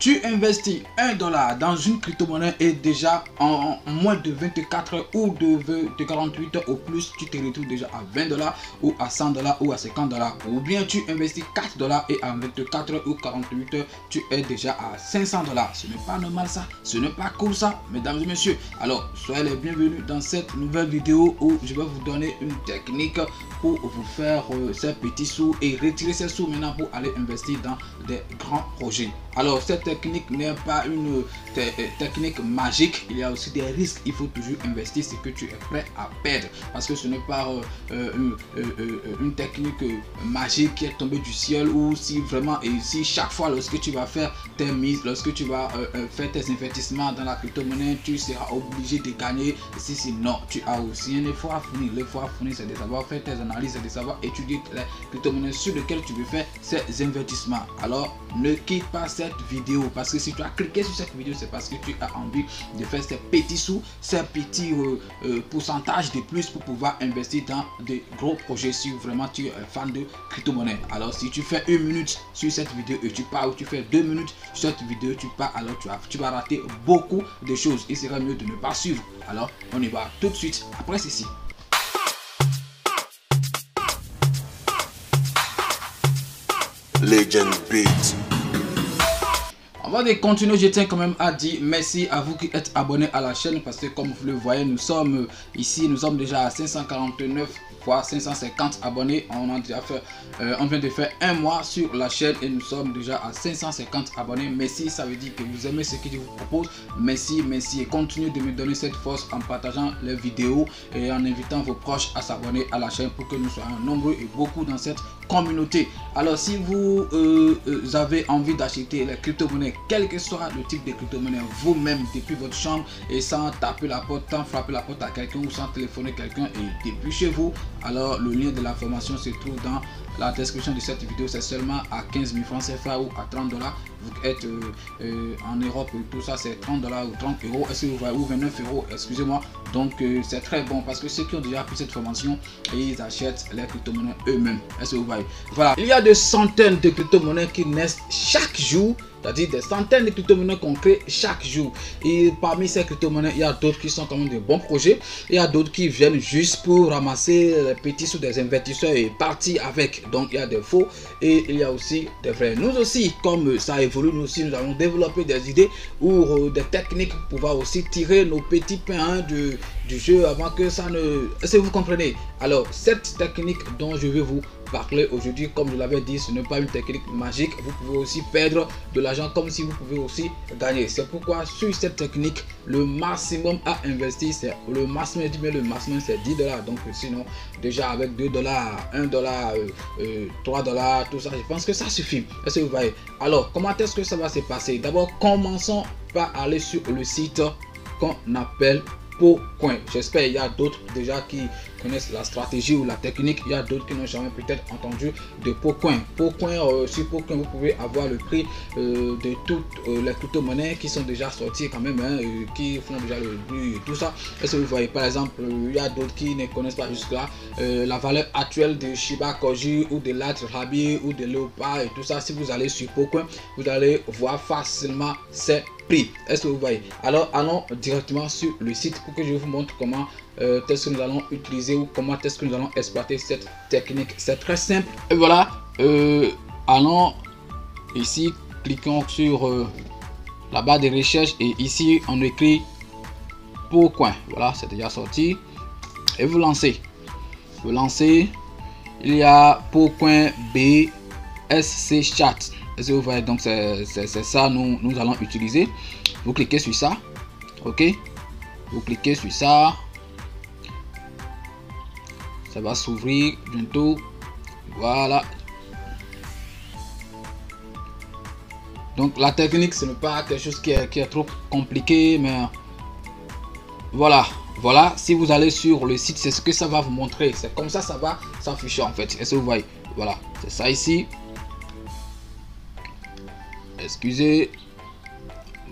tu investis $1 dans une crypto-monnaie et déjà en moins de 24 heures ou de 48 heures au plus, tu te retrouves déjà à $20 ou à $100 ou à $50. Ou bien tu investis $4 et en 24 heures ou 48 heures, tu es déjà à $500. Ce n'est pas normal ça, ce n'est pas cool ça, mesdames et messieurs. Alors, soyez les bienvenus dans cette nouvelle vidéo où je vais vous donner une technique pour vous faire ces petits sous et retirer ces sous maintenant pour aller investir dans des grands projets. Alors cette technique n'est pas une technique magique, il y a aussi des risques. Il faut toujours investir ce que tu es prêt à perdre, parce que ce n'est pas une technique magique qui est tombée du ciel, ou si vraiment, et si chaque fois lorsque tu vas faire tes mises, lorsque tu vas faire tes investissements dans la crypto-monnaie, tu seras obligé de gagner. Si non, tu as aussi un effort à fournir. L'effort à fournir, c'est de savoir faire tes analyses, c'est de savoir étudier les crypto-monnaies sur lesquelles tu veux faire ces investissements. Alors ne quitte pas cette vidéo, parce que si tu as cliqué sur cette vidéo, c'est parce que tu as envie de faire ces petits sous, ces petits pourcentages de plus pour pouvoir investir dans de gros projets si vraiment tu es fan de crypto-monnaie. Alors si tu fais 1 minute sur cette vidéo et tu pars, ou tu fais 2 minutes sur cette vidéo, tu pars, alors tu vas rater beaucoup de choses. Il sera mieux de ne pas suivre. Alors on y va tout de suite après ceci. Legend Beat. Avant de continuer, je tiens quand même à dire merci à vous qui êtes abonnés à la chaîne, parce que comme vous le voyez, nous sommes déjà à 549 fois 550 abonnés. On vient de faire 1 mois sur la chaîne et nous sommes déjà à 550 abonnés. Merci, ça veut dire que vous aimez ce que je vous propose. Merci et continuez de me donner cette force en partageant les vidéos et en invitant vos proches à s'abonner à la chaîne pour que nous soyons nombreux et beaucoup dans cette communauté. Alors si vous avez envie d'acheter les crypto-monnaies, quel que soit le type de crypto-monnaie, vous-même depuis votre chambre et sans taper la porte, sans frapper la porte à quelqu'un ou sans téléphoner quelqu'un, et depuis chez vous, alors le lien de la formation se trouve dans la description de cette vidéo. C'est seulement à 15 000 francs CFA ou à $30. Vous êtes en Europe et tout ça, c'est $30 ou 30 euros, ou 29 euros, excusez-moi. Donc c'est très bon, parce que ceux qui ont déjà pris cette formation, ils achètent les crypto-monnaies eux-mêmes. Est-ce que vous voyez? Voilà, il y a des centaines de crypto-monnaies qui naissent chaque jour. C'est-à-dire des centaines de crypto-monnaies qu'on crée chaque jour. Et parmi ces crypto-monnaies, il y a d'autres qui sont quand même de bons projets. Il y a d'autres qui viennent juste pour ramasser les petits sous des investisseurs et partir avec. Donc il y a des faux et il y a aussi des vrais. Nous aussi, comme ça évolue, nous aussi, nous allons développer des idées ou des techniques pour pouvoir aussi tirer nos petits pains du jeu avant que ça ne... Est-ce que vous comprenez? Alors cette technique dont je vais vous parler aujourd'hui, comme je l'avais dit, ce n'est pas une technique magique. Vous pouvez aussi perdre de l'argent comme si vous pouvez aussi gagner. C'est pourquoi sur cette technique, le maximum à investir, c'est le maximum c'est $10. Donc sinon déjà avec $2, $1, $3, tout ça, je pense que ça suffit. Est-ce que vous voyez? Alors comment est-ce que ça va se passer? D'abord, commençons par aller sur le site qu'on appelle Pocoin. J'espère qu'il y a d'autres déjà qui connaissent la stratégie ou la technique. Il y a d'autres qui n'ont jamais peut-être entendu de Pocoin. Sur Pocoin, vous pouvez avoir le prix de toutes les crypto-monnaies qui sont déjà sorties quand même, qui font déjà le bruit et tout ça. Est-ce que vous voyez? Par exemple, il y a d'autres qui ne connaissent pas jusque-là la valeur actuelle de Shiba Koji ou de Lat Rabi ou de Leopard et tout ça. Si vous allez sur Pocoin, vous allez voir facilement ces prix. Est-ce que vous voyez? Alors allons directement sur le site pour que je vous montre comment est-ce que nous allons utiliser ou comment est-ce que nous allons exploiter cette technique. C'est très simple. Et voilà, allons ici, cliquons sur la barre de recherche et ici on écrit Pocoin. Voilà, c'est déjà sorti et vous lancez. Vous lancez, il y a Pocoin BSC Chat. Est-ce que vous voyez? Donc c'est ça nous allons utiliser. Vous cliquez sur ça, ok, vous cliquez sur ça, ça va s'ouvrir bientôt. Voilà, donc la technique, ce n'est pas quelque chose qui est trop compliqué, mais voilà, si vous allez sur le site, c'est ce que ça va vous montrer. C'est comme ça, ça va s'afficher en fait. Est-ce que vous voyez? Voilà, c'est ça ici. Excusez,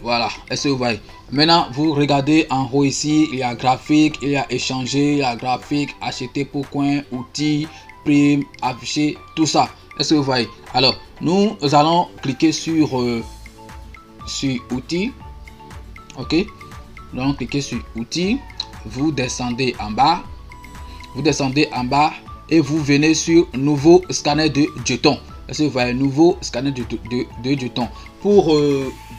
voilà, est-ce que vous voyez? Maintenant vous regardez en haut ici, il y a graphique, il y a échanger, il y a graphique, acheter Pocoin, outils, prime, afficher, tout ça. Est-ce que vous voyez? Alors nous allons cliquer sur sur outils. Ok, donc cliquez sur outils, vous descendez en bas, et vous venez sur nouveau scanner de jetons. Est-ce que vous voyez nouveau scanner de jetons? Pour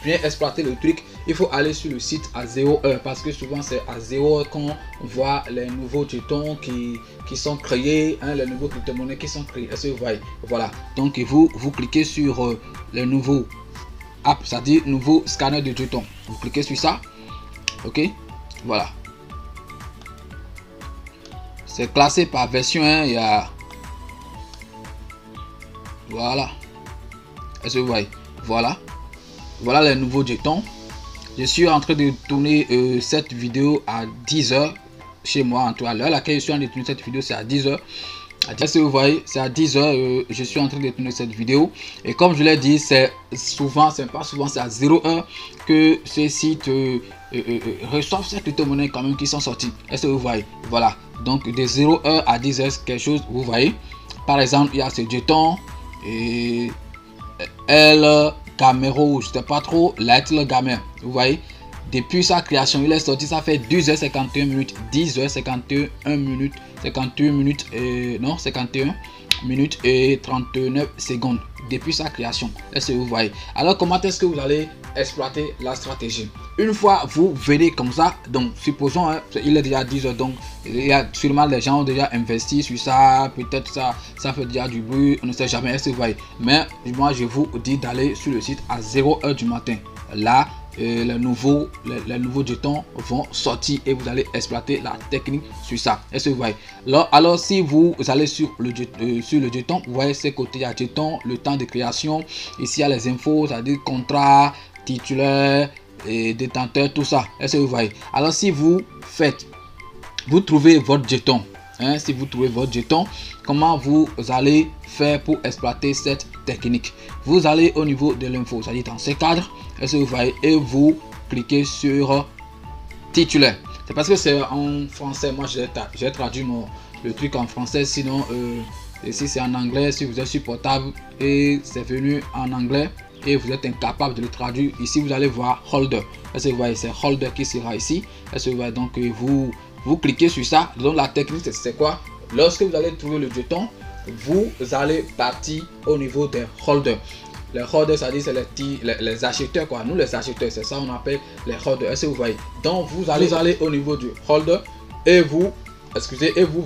bien exploiter le truc, il faut aller sur le site à 0 heure, parce que souvent c'est à 0 heure qu'on voit les nouveaux jetons qui sont créés, hein, les nouveaux crypto-monnaies qui sont créés. Est-ce que vous voyez? Voilà, donc vous cliquez sur le nouveau app, c'est-à-dire nouveau scanner de jetons. Vous cliquez sur ça. Ok, voilà. C'est classé par version, hein, il y a... Voilà. Est-ce que vous voyez? Voilà. Voilà les nouveaux jetons. Je suis en train de tourner cette vidéo à 10 h chez moi. En tout cas, l'heure à laquelle je suis en train de tourner cette vidéo, c'est à 10 h. Est-ce que vous voyez? C'est à 10 h. Je suis en train de tourner cette vidéo. Et comme je l'ai dit, c'est souvent, c'est pas souvent, c'est à 0 h que ces sites reçoivent ces crypto-monnaies quand même qui sont sortis. Est-ce que vous voyez? Voilà. Donc de 0 h à 10 h, quelque chose, vous voyez. Par exemple, il y a ce jeton et El Gamero, je sais pas trop, Little Gamer. Vous voyez, depuis sa création, il est sorti, ça fait 2h51 minutes, 10h51 minutes, 51 minutes, non, 51 minutes et 39 secondes depuis sa création. Est-ce que vous voyez? Alors comment est-ce que vous allez exploiter la stratégie? Une fois vous venez comme ça, donc supposons, hein, il est déjà 10 h, donc il y a sûrement les gens ont déjà investi sur ça, peut-être ça fait déjà du bruit, on ne sait jamais. Est-ce que vous voyez? Mais moi je vous dis d'aller sur le site à 0 h du matin. Là les nouveaux jetons vont sortir et vous allez exploiter la technique sur ça. Est-ce que vous voyez? Alors si vous allez sur le jeton, vous voyez ces côtés, il y a jeton, le temps de création, ici il y a les infos, c'est-à-dire contrat, titulaire et détenteur, tout ça. Est-ce que vous voyez? Alors si vous trouvez votre jeton, hein, si vous trouvez votre jeton, comment vous allez faire pour exploiter cette technique? Vous allez au niveau de l'info, c'est-à-dire dans ce cadre, est-ce que vous voyez, et vous cliquez sur titulaire. C'est parce que c'est en français, moi j'ai traduit le truc en français, sinon ici c'est en anglais. Si vous êtes sur portable et c'est venu en anglais et vous êtes incapable de le traduire, ici vous allez voir holder. Est-ce que vous voyez, c'est holder qui sera ici. Est-ce que vous voyez? Donc vous cliquez sur ça. Donc la technique c'est quoi? Lorsque vous allez trouver le jeton, vous allez partir au niveau des holders. Les holders, c'est-à-dire c'est les acheteurs, quoi. Nous les acheteurs, c'est ça on appelle les holders. Est-ce que vous voyez? Donc vous allez au niveau du holder et vous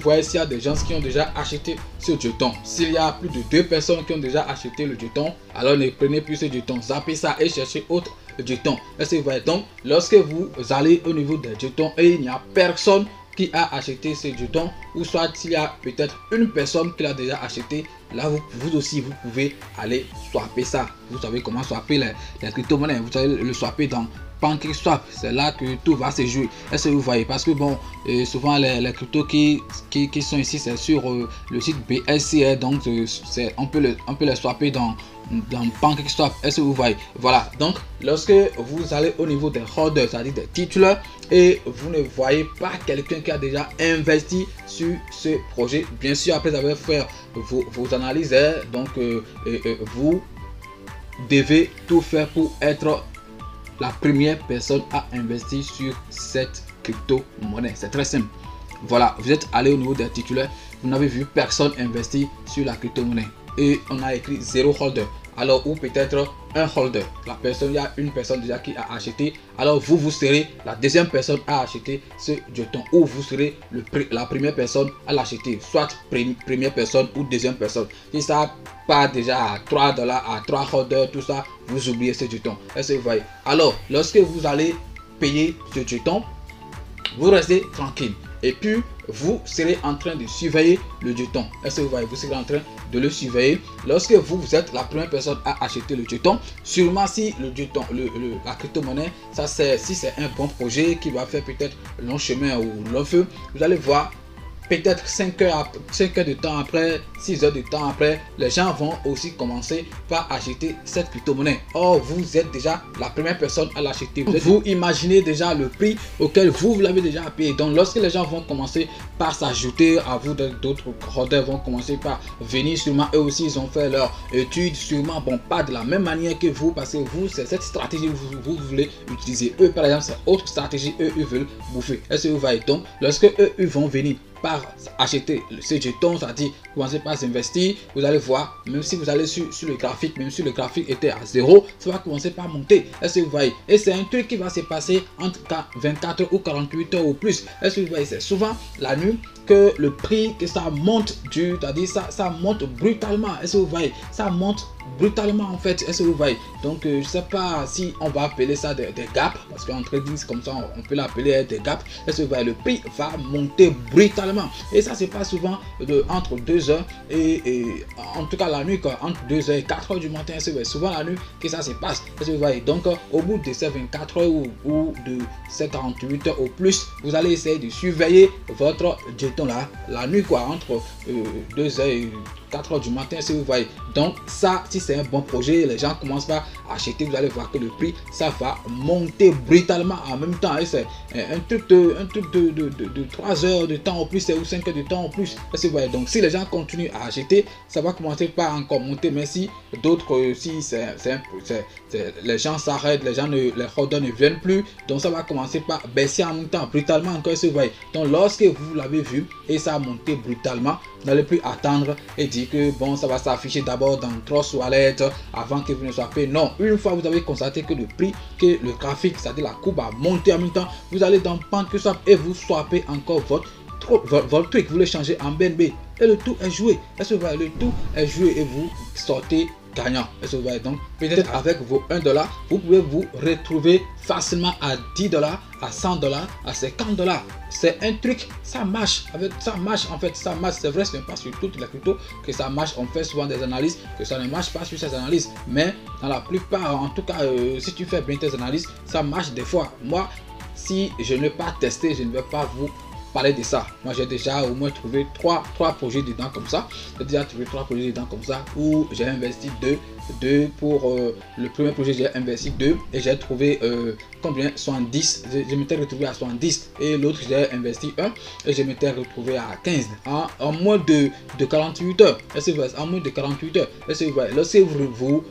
voyez s'il y a des gens qui ont déjà acheté ce jeton. S'il y a plus de 2 personnes qui ont déjà acheté le jeton, alors ne prenez plus ce jeton, zappez ça et cherchez autre jeton. Est-ce que vous voyez? Donc lorsque vous allez au niveau des jetons et il n'y a personne qui a acheté ce jeton, ou soit s'il y a peut-être une personne qui l'a déjà acheté, là vous aussi vous pouvez aller swapper ça. Vous savez comment swapper les crypto-monnaies, vous allez le swapper dans PancakeSwap. C'est là que tout va se jouer. Est-ce que vous voyez? Parce que bon, souvent les cryptos qui sont ici, c'est sur le site BSC, donc on peut les swapper dans PancakeSwap. Est-ce que vous voyez? Voilà, donc lorsque vous allez au niveau des holders, c'est-à-dire des titulaires, et vous ne voyez pas quelqu'un qui a déjà investi sur ce projet, bien sûr après avoir fait vos analyses, hein, donc vous devez tout faire pour être la première personne à investir sur cette crypto-monnaie. C'est très simple. Voilà, vous êtes allé au niveau des titulaires, vous n'avez vu personne investir sur la crypto-monnaie et on a écrit 0 holder. Alors, ou peut-être un holder. La personne, il y a une personne déjà qui a acheté. Alors, vous serez la deuxième personne à acheter ce jeton, ou vous serez la première personne à l'acheter, soit première personne ou deuxième personne. Si ça part déjà à 3 $, à 3 holders, tout ça, vous oubliez ce jeton. Est-ce que vous voyez? Alors, lorsque vous allez payer ce jeton, vous restez tranquille. Et puis, vous serez en train de surveiller le jeton. Est-ce que vous voyez? Vous serez en train de le surveiller. Lorsque vous êtes la première personne à acheter le jeton, sûrement si le jeton, la crypto-monnaie, si c'est un bon projet qui va faire peut-être long chemin ou long feu, vous allez voir peut-être 5 heures de temps après, 6 heures de temps après, les gens vont aussi commencer par acheter cette crypto-monnaie. Or, vous êtes déjà la première personne à l'acheter. Vous imaginez déjà le prix auquel vous l'avez déjà payé. Donc, lorsque les gens vont commencer par s'ajouter à vous, d'autres holders vont commencer par venir, sûrement eux aussi, ils ont fait leur étude, sûrement, bon, pas de la même manière que vous, parce que vous, c'est cette stratégie que vous voulez utiliser. Eux, par exemple, c'est autre stratégie, eux, ils veulent bouffer. Est-ce que vous voyez? Donc, lorsque eux, ils vont venir par acheter ces jetons, c'est-à-dire commencer par s'investir, vous allez voir, même si vous allez sur le graphique, même si le graphique était à 0, ça va commencer par monter. Est-ce que vous voyez? Et c'est un truc qui va se passer entre 24 ou 48 heures ou plus. Est-ce que vous voyez? C'est souvent la nuit que le prix, que ça monte, c'est-à-dire ça monte brutalement. Est-ce que vous voyez? Ça monte brutalement en fait. Est-ce que vous voyez? Donc je sais pas si on va appeler ça des gaps, parce qu'en trading c'est comme ça, on peut l'appeler des gaps. Est-ce que vous voyez? Le prix va monter brutalement et ça se passe souvent entre 2 heures et en tout cas la nuit, quoi, entre 2 heures et 4 heures du matin. C'est souvent la nuit que ça se passe. Est-ce que vous voyez? Donc au bout de ces 24 heures ou de ces 48 heures au plus, vous allez essayer de surveiller votre jeton là la nuit, quoi, entre 2 heures et 4 heures du matin, si vous voyez. Donc ça, si c'est un bon projet, les gens commencent à acheter, vous allez voir que le prix, ça va monter brutalement en même temps. Et c'est un truc de 3 heures de temps en plus, ou 5 heures de temps en plus. Si vous voyez. Donc si les gens continuent à acheter, ça va commencer par encore monter. Mais si d'autres, si les gens s'arrêtent, les holders ne viennent plus, donc ça va commencer par baisser en même temps brutalement encore, si vous voyez. Donc lorsque vous l'avez vu et ça a monté brutalement, vous n'allez plus attendre et dire que bon, ça va s'afficher d'abord dans Trust Wallet avant que vous ne soyez. Non, une fois vous avez constaté que le prix, que le graphique, c'est-à-dire la courbe a monté en même temps, vous allez dans PancakeSwap et vous swappez encore votre truc, vous le changez en BNB et le tout est joué. Est-ce que vous voyez? Le tout est joué et vous sortez gagnant. Est-ce que vous voyez? Donc peut-être avec vos 1 $, vous pouvez vous retrouver facilement à 10 $, à 100 $, à 50 $. C'est un truc, ça marche. Ça marche en fait, ça marche. C'est vrai, ce n'est pas sur toutes les cryptos que ça marche. On fait souvent des analyses que ça ne marche pas sur ces analyses, mais dans la plupart, en tout cas, si tu fais bien tes analyses, ça marche des fois. Moi, si je ne l'ai pas testé, je ne vais pas vous parler de ça. Moi j'ai déjà au moins trouvé trois projets dedans comme ça. J'ai déjà trouvé 3 projets dedans comme ça où j'ai investi 2 pour le premier projet. J'ai investi 2 et j'ai trouvé combien? 70. Je m'étais retrouvé à 70 et l'autre j'ai investi 1 et je m'étais retrouvé à 15 en moins de 48 heures. Est-ce que en moins de 48 heures, est-ce que vous voyez? Lorsque vous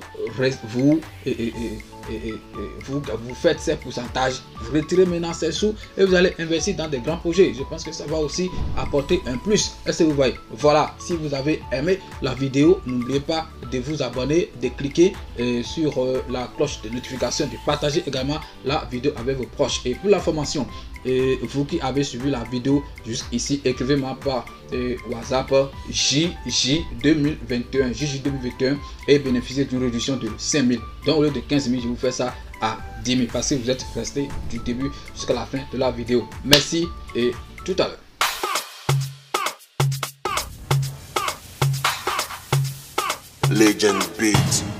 faites ces pourcentages, vous retirez maintenant ces sous et vous allez investir dans des grands projets. Je pense que ça va aussi apporter un plus. Est-ce que vous voyez? Voilà, si vous avez aimé la vidéo, n'oubliez pas de vous abonner, de cliquer sur la cloche de notification, de partager également la vidéo avec vos proches. Et pour l'information, vous qui avez suivi la vidéo jusqu'ici, écrivez-moi par WhatsApp JJ2021 et bénéficiez d'une réduction de 5 000. Donc au lieu de 15 000, je vous fais ça à 10 000 parce que vous êtes resté du début jusqu'à la fin de la vidéo. Merci et tout à l'heure. Legend Beats.